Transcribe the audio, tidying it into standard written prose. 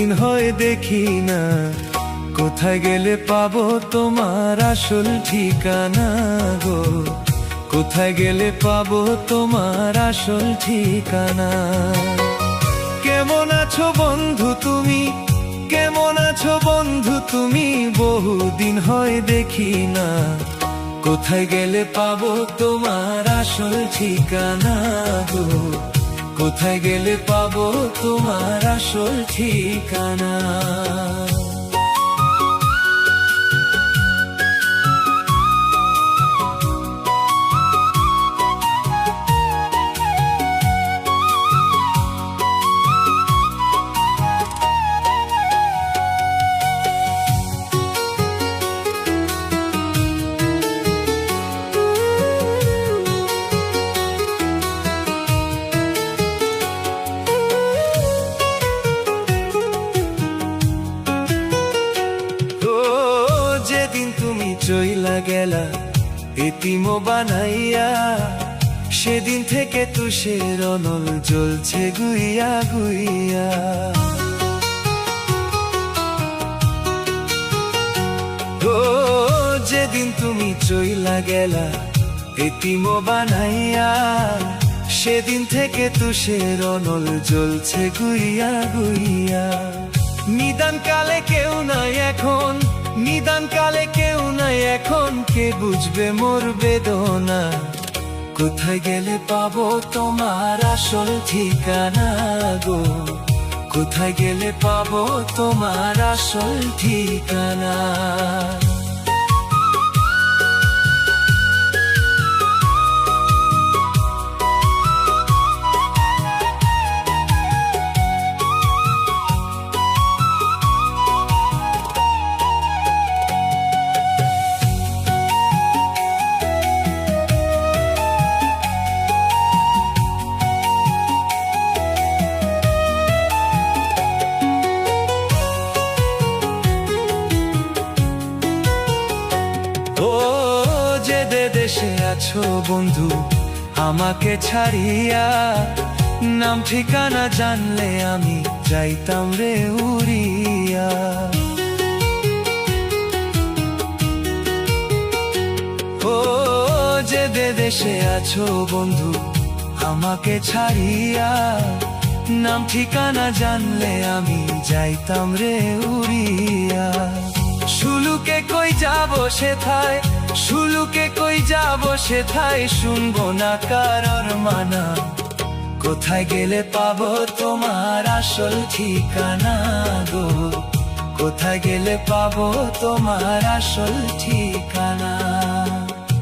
বহুদিন হয় দেখি না, কোথায় গেলে পাবো তোমার আসল ঠিকানা গো, কোথায় গেলে পাবো তোমার আসল ঠিকানা। কেমন আছো বন্ধু তুমি, কেমন আছো বন্ধু তুমি, বহুদিন হয় দেখি না, কোথায় গেলে পাবো তোমার আসল ঠিকানা গো, কোথায় গেলে পাবো তোমার আসল ঠিকানা। যেদিন তুমি চইলা গেলা এতিম বানাইয়া, সেদিন থেকে তুষের অনল জ্বলছে গুইয়া গুইয়া। ও যেদিন তুমি চইলা গেলা এতিম বানাইয়া, সেদিন থেকে তুষের অনল জ্বলছে গুইয়া গুইয়া। নিদান কালে কেউ নাই এখন, নিদান কালে কেউ নাই এখন, কে বুঝবে মোর বেদনা, কোথায় গেলে পাবো তোমার আসল ঠিকানা গো, কোথায় গেলে পাবো তোমার আসল ঠিকানা। ও যে দেশে আছো বন্ধু আমাকে ছাড়িয়া, নাম ঠিকানা জানলে আমি যাইতাম রে উড়িয়া। ও যে দেশে আছো বন্ধু আমাকে ছাড়িয়া, নাম ঠিকানা জানলে আমি যাইতাম রে উড়িয়া। শুলুকে কই যাবো সেথায়, শুলুকে কই যাবো সেথায়, শুনবো না কারোর মানা, কোথায় গেলে পাবো তোমার আসল ঠিকানা গো, কোথায় গেলে পাবো তোমার আসল ঠিকানা।